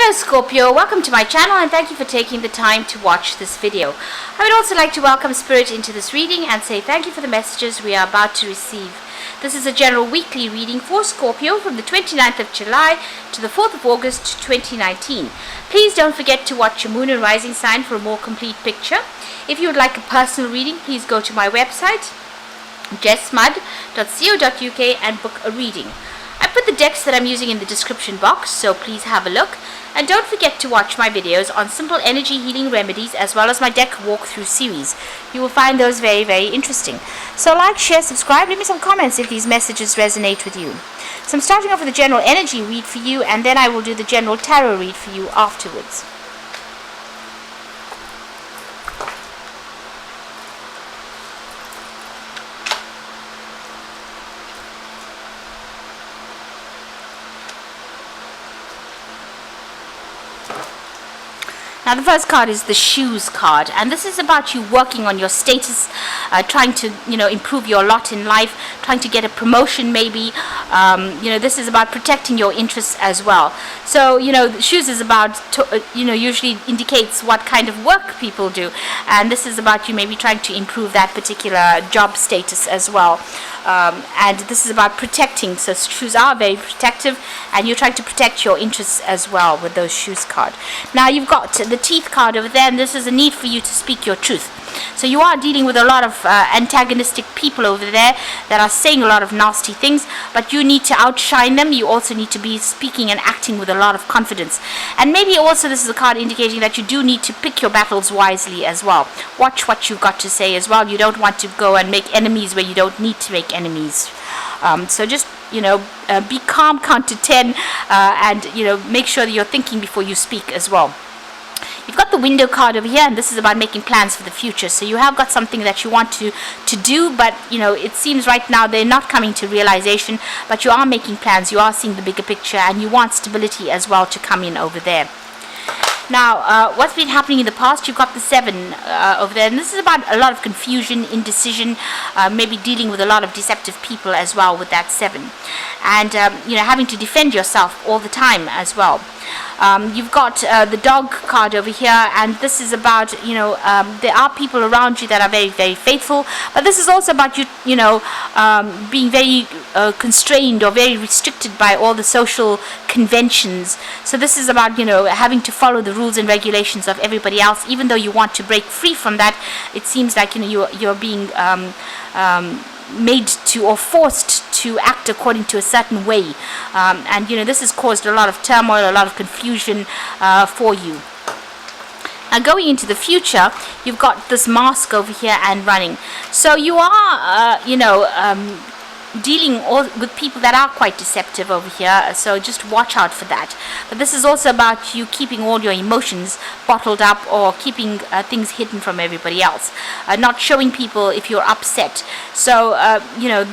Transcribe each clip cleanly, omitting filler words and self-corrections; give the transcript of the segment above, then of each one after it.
Hello Scorpio, welcome to my channel and thank you for taking the time to watch this video. I would also like to welcome Spirit into this reading and say thank you for the messages we are about to receive. This is a general weekly reading for Scorpio from the 29th of July to the 4th of August 2019. Please don't forget to watch your moon and rising sign for a more complete picture. If you would like a personal reading, please go to my website jessmud.co.uk and book a reading. I put the decks that I'm using in the description box, so please have a look. And don't forget to watch my videos on simple energy healing remedies as well as my deck walkthrough series. You will find those very, very interesting. So like, share, subscribe, leave me some comments if these messages resonate with you. So I'm starting off with a general energy read for you, and then I will do the general tarot read for you afterwards. Now the first card is the shoes card, and this is about you working on your status, trying to improve your lot in life, trying to get a promotion maybe. This is about protecting your interests as well. So the shoes is about usually indicates what kind of work people do, and this is about you maybe trying to improve that particular job status as well. And this is about protecting. So shoes are very protective, and you're trying to protect your interests as well with those shoes card. Now you've got the teeth card over there, and this is a need for you to speak your truth. So you are dealing with a lot of antagonistic people over there that are saying a lot of nasty things, but you need to outshine them. You also need to be speaking and acting with a lot of confidence. And maybe also this is a card indicating that you do need to pick your battles wisely as well. Watch what you've got to say as well. You don't want to go and make enemies where you don't need to make enemies. So just be calm, count to 10, and make sure that you're thinking before you speak as well. You've got the window card over here, and this is about making plans for the future. So you have got something that you want to do, but it seems right now they're not coming to realization, but you are making plans, you are seeing the bigger picture, and you want stability as well to come in over there. Now, what's been happening in the past, you've got the 7 over there, and this is about a lot of confusion, indecision, maybe dealing with a lot of deceptive people as well with that 7. And, having to defend yourself all the time as well. You've got the dog card over here, and this is about, there are people around you that are very, very faithful, but this is also about you, being very constrained or very restricted by all the social conventions. So this is about, having to follow the rules and regulations of everybody else. Even though you want to break free from that, it seems like, you're being made to or forced to act according to a certain way, and this has caused a lot of turmoil, a lot of confusion for you. Now going into the future, you've got this mask over here and running. So you are dealing with people that are quite deceptive over here, so just watch out for that. But this is also about you keeping all your emotions bottled up, or keeping things hidden from everybody else, not showing people if you're upset. So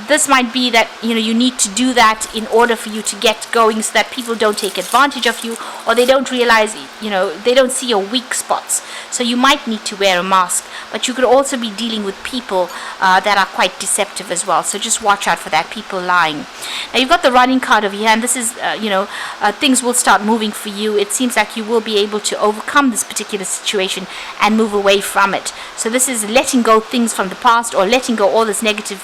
this might be that you need to do that in order for you to get going, so that people don't take advantage of you, or they don't realize, they don't see your weak spots. So you might need to wear a mask, but you could also be dealing with people that are quite deceptive as well. So just watch out for that, people lying. Now you've got the running card over here, and this is things will start moving for you. It seems like you will be able to overcome this particular situation and move away from it. So this is letting go things from the past, or letting go all these negative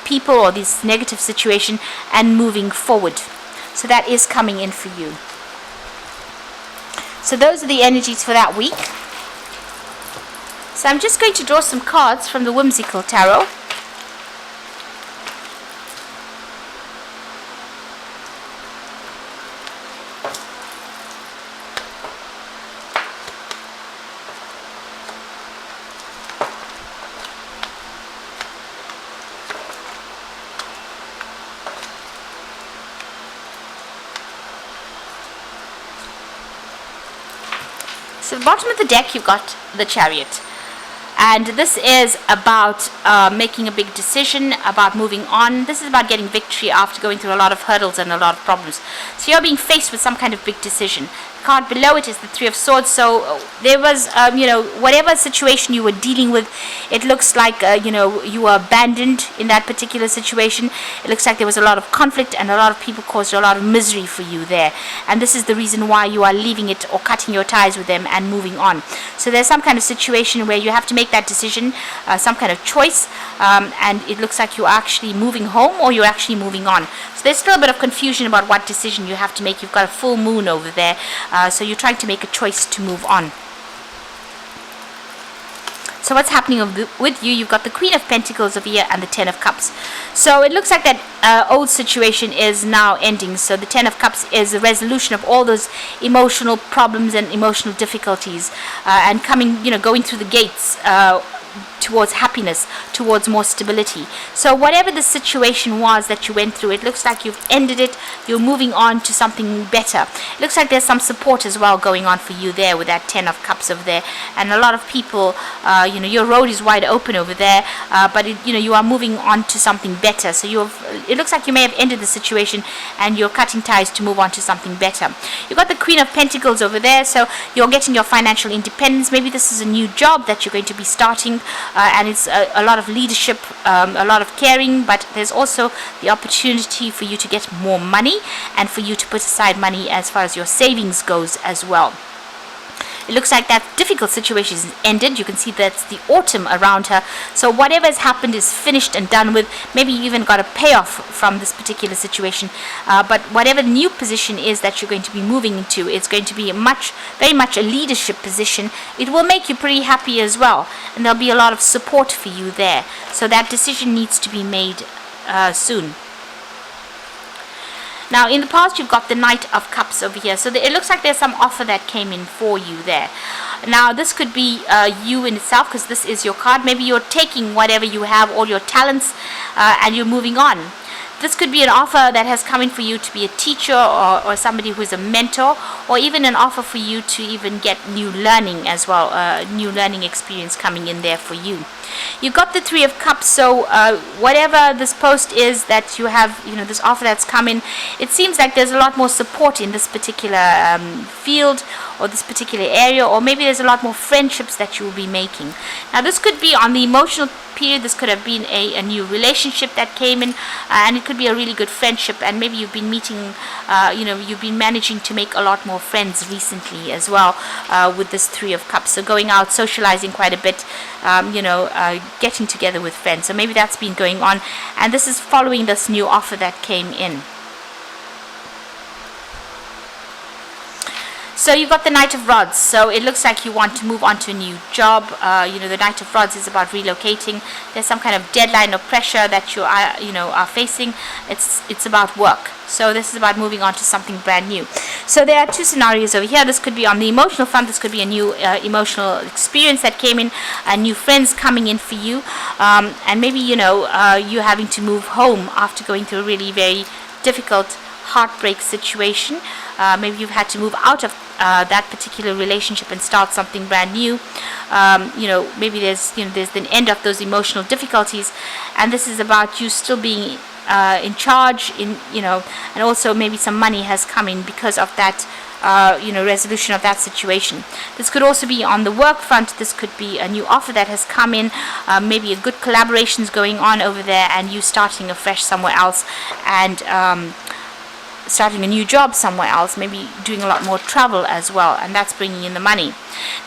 people or this negative situation, and moving forward. So that is coming in for you. So those are the energies for that week. So I'm just going to draw some cards from the Whimsical Tarot. So at the bottom of the deck, you've got the Chariot. And this is about making a big decision, about moving on. This is about getting victory after going through a lot of hurdles and a lot of problems. So you're being faced with some kind of big decision. The card below it is the Three of Swords. So there was, whatever situation you were dealing with, it looks like, you were abandoned in that particular situation. It looks like there was a lot of conflict and a lot of people caused a lot of misery for you there. And this is the reason why you are leaving it or cutting your ties with them and moving on. So there's some kind of situation where you have to make that decision, some kind of choice, and it looks like you're actually moving home or you're actually moving on. So there's still a bit of confusion about what decision you have to make. You've got a full moon over there, so you're trying to make a choice to move on. So what's happening with you? You've got the Queen of Pentacles over here and the Ten of Cups. So it looks like that old situation is now ending. So the Ten of Cups is a resolution of all those emotional problems and emotional difficulties, and going through the gates towards happiness, towards more stability. So whatever the situation was that you went through, it looks like you've ended it. You're moving on to something better. It looks like there's some support as well going on for you there with that Ten of Cups over there, and a lot of people, your road is wide open over there, but you are moving on to something better. So it looks like you may have ended the situation and you're cutting ties to move on to something better. You've got the Queen of Pentacles over there, so you're getting your financial independence. Maybe this is a new job that you're going to be starting, and it's a lot of leadership, a lot of caring, but there's also the opportunity for you to get more money and for you to put aside money as far as your savings goes as well. It looks like that difficult situation is ended. You can see that's the autumn around her. So whatever has happened is finished and done with. Maybe you even got a payoff from this particular situation. But whatever new position is that you're going to be moving into, it's going to be very much a leadership position. It will make you pretty happy as well. And there'll be a lot of support for you there. So that decision needs to be made soon. Now, in the past, you've got the Knight of Cups over here. So it looks like there's some offer that came in for you there. Now, this could be you in itself, because this is your card. Maybe you're taking whatever you have, all your talents, and you're moving on. This could be an offer that has come in for you to be a teacher or somebody who is a mentor, or even an offer for you to even get new learning as well, new learning experience coming in there for you. You've got the Three of Cups, so whatever this post is that you have, this offer that's come in, it seems like there's a lot more support in this particular field or this particular area, or maybe there's a lot more friendships that you will be making. Now, this could be on the emotional period. This could have been a new relationship that came in, and it could be a really good friendship, and maybe you've been meeting, you've been managing to make a lot more friends recently as well with this Three of Cups. So going out, socializing quite a bit, getting together with friends. So maybe that's been going on, and this is following this new offer that came in. So you've got the Knight of Rods. So it looks like you want to move on to a new job. The Knight of Rods is about relocating. There's some kind of deadline or pressure that you are facing. It's about work. So this is about moving on to something brand new. So there are two scenarios over here. This could be on the emotional front. This could be a new emotional experience that came in, new friends coming in for you, and maybe you having to move home after going through a really very difficult heartbreak situation. Maybe you've had to move out of that particular relationship and start something brand new. Maybe there's the end of those emotional difficulties, and this is about you still being in charge, and also maybe some money has come in because of that resolution of that situation. This could also be on the work front. This could be a new offer that has come in, maybe a good collaborations going on over there, and you starting afresh somewhere else, and starting a new job somewhere else, maybe doing a lot more travel as well, and that's bringing in the money.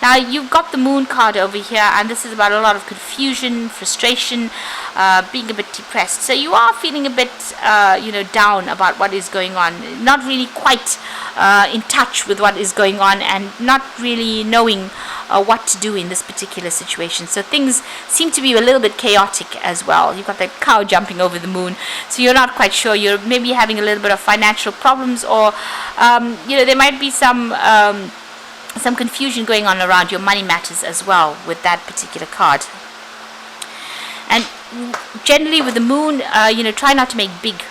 Now, you've got the Moon card over here, and this is about a lot of confusion, frustration, being a bit depressed. So you are feeling a bit down about what is going on, not really quite in touch with what is going on, and not really knowing what to do in this particular situation. So things seem to be a little bit chaotic as well. You've got that cow jumping over the moon, so you're not quite sure. You're maybe having a little bit of financial problems, or there might be some confusion going on around your money matters as well with that particular card. And generally with the moon, try not to make big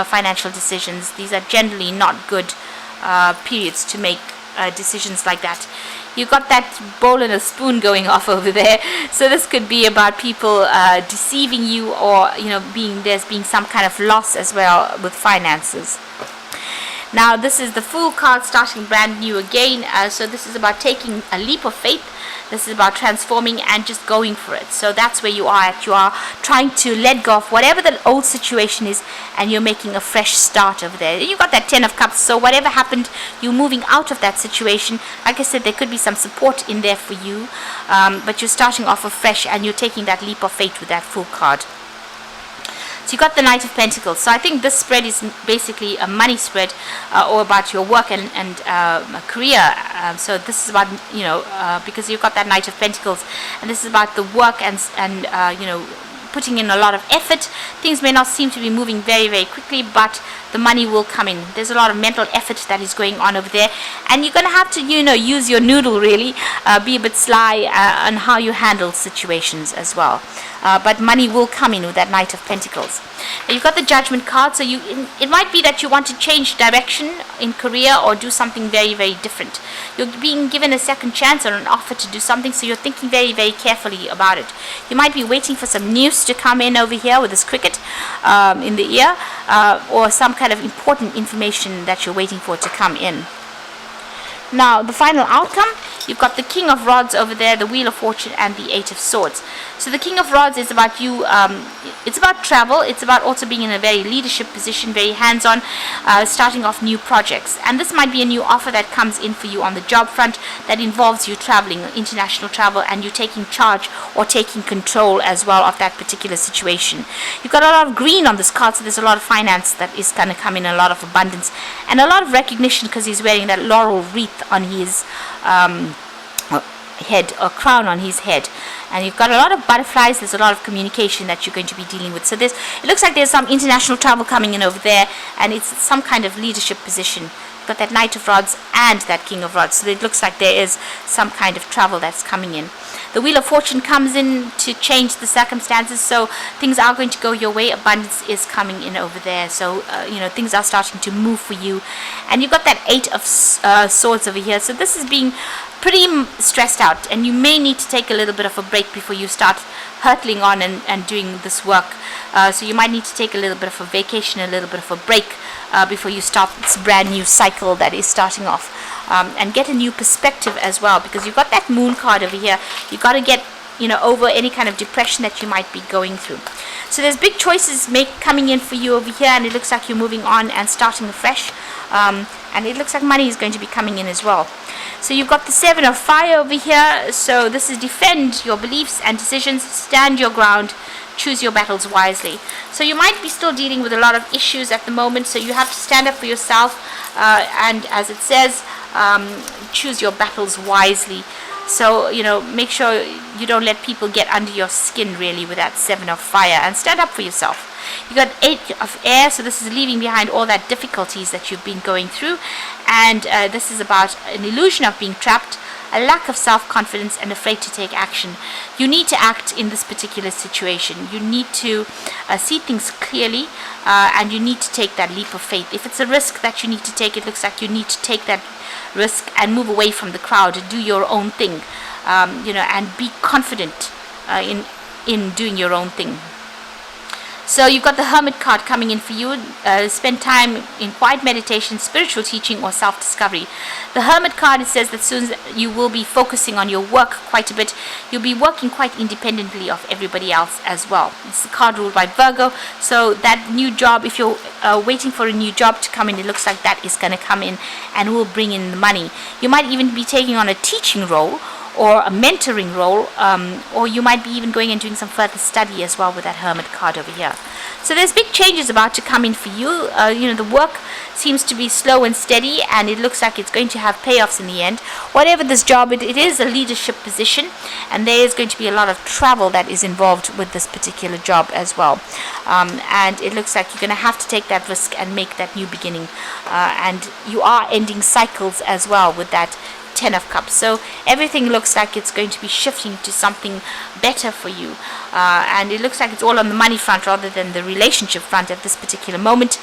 financial decisions. These are generally not good periods to make decisions like that. You've got that bowl and a spoon going off over there. So this could be about people deceiving you, or there's being some kind of loss as well with finances. Now this is the Fool card, starting brand new again. So this is about taking a leap of faith. This is about transforming and just going for it. So that's where you are at. You are trying to let go of whatever the old situation is, and you're making a fresh start over there. You got that 10 of Cups. So whatever happened, you're moving out of that situation. Like I said, there could be some support in there for you, but you're starting off afresh, and you're taking that leap of faith with that Fool card. So you got the Knight of Pentacles. So I think this spread is basically a money spread, or about your work and career. So this is about, because you've got that Knight of Pentacles, and this is about the work and putting in a lot of effort. Things may not seem to be moving very, very quickly, but the money will come in. There's a lot of mental effort that is going on over there, and you're going to have to, use your noodle really, be a bit sly on how you handle situations as well. But money will come in with that Knight of Pentacles. Now you've got the Judgment card, so it might be that you want to change direction in career or do something very, very different. You're being given a second chance or an offer to do something, so you're thinking very, very carefully about it. You might be waiting for some news to come in over here with this cricket in the ear, or some kind of important information that you're waiting for to come in. Now, the final outcome, you've got the King of Rods over there, the Wheel of Fortune, and the Eight of Swords. So the King of Rods is about you, it's about travel, it's about also being in a very leadership position, very hands-on, starting off new projects. And this might be a new offer that comes in for you on the job front that involves you traveling, international travel, and you taking charge or taking control as well of that particular situation. You've got a lot of green on this card, so there's a lot of finance that is going to come in, a lot of abundance, and a lot of recognition because he's wearing that laurel wreath on his head, or crown on his head, and you've got a lot of butterflies. There's a lot of communication that you're going to be dealing with. So it looks like there's some international travel coming in over there, and it's some kind of leadership position. You've got that Knight of Rods and that King of Rods, so it looks like there is some kind of travel that's coming in. The Wheel of Fortune comes in to change the circumstances, so things are going to go your way. Abundance is coming in over there, so things are starting to move for you. And you've got that Eight of Swords over here, so this is being pretty stressed out, and you may need to take a little bit of a break before you start hurtling on and doing this work. So you might need to take a little bit of a vacation, a little bit of a break before you start this brand new cycle that is starting off. And get a new perspective as well, because you've got that Moon card over here. You've got to get over any kind of depression that you might be going through. So there's big choices coming in for you over here, and it looks like you're moving on and starting afresh, and it looks like money is going to be coming in as well. So you've got the Seven of Fire over here. So this is defend your beliefs and decisions, stand your ground, choose your battles wisely. So you might be still dealing with a lot of issues at the moment, so you have to stand up for yourself, and as it says, choose your battles wisely. So make sure you don't let people get under your skin really with that Seven of Fire, and stand up for yourself. You got Eight of Air, so this is leaving behind all that difficulties that you've been going through, and this is about an illusion of being trapped, a lack of self-confidence, and afraid to take action. You need to act in this particular situation. You need to see things clearly, and you need to take that leap of faith. If it's a risk that you need to take, it looks like you need to take that risk and move away from the crowd and do your own thing, and be confident in doing your own thing. So you've got the Hermit card coming in for you. Spend time in quiet meditation, spiritual teaching, or self-discovery. The Hermit card, it says that soon you will be focusing on your work quite a bit. You'll be working quite independently of everybody else as well. It's a card ruled by Virgo. So that new job, if you're waiting for a new job to come in, it looks like that is going to come in and will bring in the money. You might even be taking on a teaching role or a mentoring role, or you might be even going and doing some further study as well with that Hermit card over here. So there's big changes about to come in for you. The work seems to be slow and steady, and it looks like it's going to have payoffs in the end. Whatever this job, it is a leadership position, and there is going to be a lot of travel that is involved with this particular job as well. And it looks like you're going to have to take that risk and make that new beginning. And you are ending cycles as well with that Ten of Cups. So everything looks like it's going to be shifting to something better for you, and it looks like it's all on the money front rather than the relationship front at this particular moment.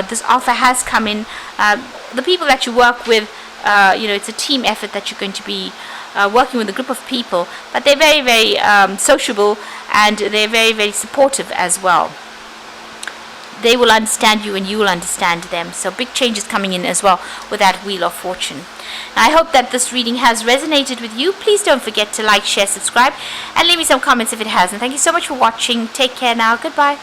This offer has come in. The people that you work with, it's a team effort that you're going to be working with a group of people, but they're very, very sociable, and they're very, very supportive as well. they will understand you and you will understand them. So big changes coming in as well with that Wheel of Fortune. I hope that this reading has resonated with you. Please don't forget to like, share, subscribe, and leave me some comments if it hasn't. Thank you so much for watching. Take care now. Goodbye.